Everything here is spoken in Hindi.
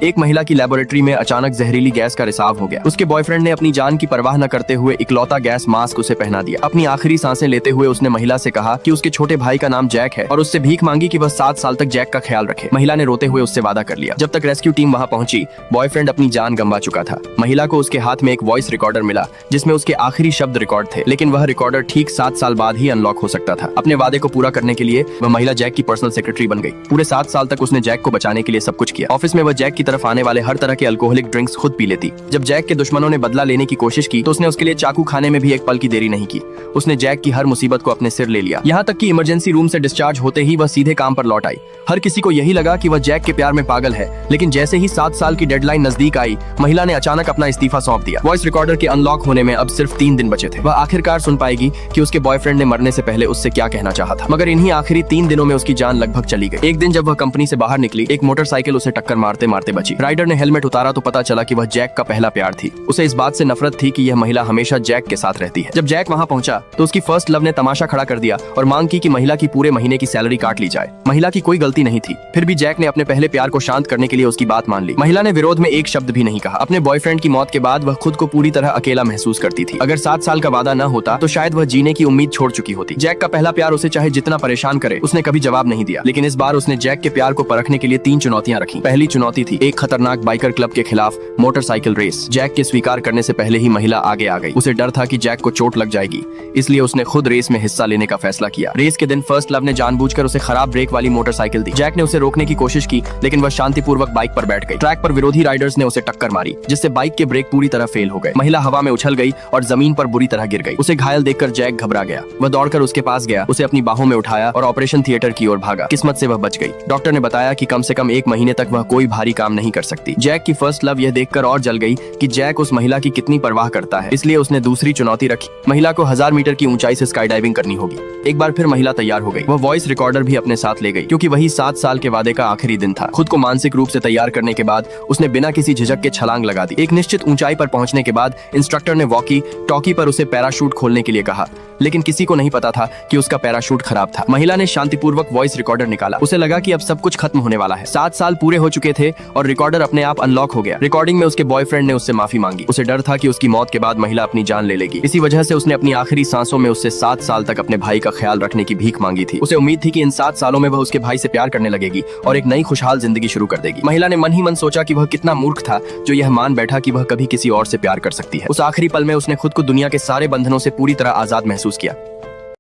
एक महिला की लेबोरेटरी में अचानक जहरीली गैस का रिसाव हो गया। उसके बॉयफ्रेंड ने अपनी जान की परवाह न करते हुए इकलौता गैस मास्क उसे पहना दिया। अपनी आखिरी सांसें लेते हुए उसने महिला से कहा कि उसके छोटे भाई का नाम जैक है और उससे भीख मांगी कि वह 7 साल तक जैक का ख्याल रखे। महिला ने रोते हुए उससे वादा कर लिया। जब तक रेस्क्यू टीम वहां पहुंची, बॉयफ्रेंड अपनी जान गंवा चुका था। महिला को उसके हाथ में एक वॉइस रिकॉर्डर मिला जिसमें उसके आखिरी शब्द रिकॉर्ड थे, लेकिन वह रिकॉर्डर ठीक 7 साल बाद ही अनलॉक हो सकता था। अपने वादे को पूरा करने के लिए वह महिला जैक की पर्सनल सेक्रेटरी बन गई। पूरे 7 साल तक उसने जैक को बचाने के लिए सब कुछ किया। ऑफिस में वह जैक की तरफ आने वाले हर तरह के अल्कोहलिक ड्रिंक्स खुद पी लेती। जब जैक के दुश्मनों ने बदला लेने की कोशिश की तो उसने उसके लिए चाकू खाने में भी एक पल की देरी नहीं की। उसने जैक की हर मुसीबत को अपने सिर ले लिया, यहाँ तक कि इमरजेंसी रूम से डिस्चार्ज होते ही वह सीधे काम पर लौट आई। हर किसी को यही लगा कि वह जैक के प्यार में पागल है, लेकिन जैसे ही 7 साल की डेडलाइन नजदीक आई, महिला ने अचानक अपना इस्तीफा सौंप दिया। वॉइस रिकॉर्डर के अनलॉक होने में अब सिर्फ 3 दिन बचे थे। वह आखिरकार सुन पाएगी कि उसके बॉयफ्रेंड ने मरने से पहले उससे क्या कहना चाहा था। मगर इन्हीं आखिरी 3 दिनों में उसकी जान लगभग चली गई। एक दिन जब वह कंपनी से बाहर निकली, एक मोटरसाइकिल उसे टक्कर मारते मारते बची। राइडर ने हेलमेट उतारा तो पता चला कि वह जैक का पहला प्यार थी। उसे इस बात से नफरत थी कि यह महिला हमेशा जैक के साथ रहती है। जब जैक वहां पहुंचा तो उसकी फर्स्ट लव ने तमाशा खड़ा कर दिया और मांग की कि महिला की पूरे महीने की सैलरी काट ली जाए। महिला की कोई गलती नहीं थी, फिर भी जैक ने अपने पहले प्यार को शांत करने के लिए उसकी बात मान ली। महिला ने विरोध में एक शब्द भी नहीं कहा। अपने बॉयफ्रेंड की मौत के बाद वह खुद को पूरी तरह अकेला महसूस करती थी। अगर 7 साल का वादा न होता तो शायद वह जीने की उम्मीद छोड़ चुकी होती। जैक का पहला प्यार उसे चाहे जितना परेशान करे, उसने कभी जवाब नहीं दिया। लेकिन इस बार उसने जैक के प्यार को परखने के लिए 3 चुनौतियां रखी। पहली चुनौती थी एक खतरनाक बाइकर क्लब के खिलाफ मोटरसाइकिल रेस। जैक के स्वीकार करने से पहले ही महिला आगे आ गई। उसे डर था कि जैक को चोट लग जाएगी, इसलिए उसने खुद रेस में हिस्सा लेने का फैसला किया। रेस के दिन फर्स्ट लव ने जानबूझकर उसे खराब ब्रेक वाली मोटरसाइकिल दी। जैक ने उसे रोकने की कोशिश की, लेकिन वह शांतिपूर्वक बाइक पर बैठ गई। ट्रैक पर विरोधी राइडर्स ने उसे टक्कर मारी, जिससे बाइक के ब्रेक पूरी तरह फेल हो गए। महिला हवा में उछल गई और जमीन पर बुरी तरह गिर गई। उसे घायल देखकर जैक घबरा गया। वह दौड़कर उसके पास गया, उसे अपनी बाहों में उठाया और ऑपरेशन थिएटर की ओर भागा। किस्मत से वह बच गई। डॉक्टर ने बताया कि कम से कम 1 महीने तक वह कोई भारी काम नहीं कर सकती। जैक की फर्स्ट लव यह देखकर और जल गई कि जैक उस महिला की कितनी परवाह करता है, इसलिए उसने दूसरी चुनौती रखी। महिला को 1000 मीटर की ऊंचाई से स्काई डाइविंग करनी होगी। एक बार फिर महिला तैयार हो गई। वह वॉइस रिकॉर्डर भी अपने साथ ले गई, क्योंकि वही 7 साल के वादे का आखिरी दिन था। खुद को मानसिक रूप से तैयार करने के बाद उसने बिना किसी झिझक के छलांग लगा दी। एक निश्चित ऊंचाई पर पहुंचने के बाद इंस्ट्रक्टर ने वॉकी टॉकी पर उसे पैराशूट खोलने के लिए कहा, लेकिन किसी को नहीं पता था कि उसका पैराशूट खराब था। महिला ने शांतिपूर्वक वॉइस रिकॉर्डर निकाला। उसे लगा कि अब सब कुछ खत्म होने वाला है। 7 साल पूरे हो चुके थे और रिकॉर्डर अपने आप अनलॉक हो गया। रिकॉर्डिंग में उसके बॉयफ्रेंड ने उससे माफी मांगी। उसे डर था कि उसकी मौत के बाद महिला अपनी जान ले लेगी। इसी वजह से उसने अपनी आखिरी सांसों में उससे 7 साल तक अपने भाई का ख्याल रखने की भीख मांगी थी। उसे उम्मीद थी कि इन 7 सालों में वह उसके भाई से प्यार करने लगेगी और एक नई खुशहाल जिंदगी शुरू कर देगी। महिला ने मन ही मन सोचा कि वह कितना मूर्ख था जो यह मान बैठा कि वह कभी किसी और से प्यार कर सकती है। उस आखिरी पल में उसने खुद को दुनिया के सारे बंधनों से पूरी तरह आजाद महसूस किया।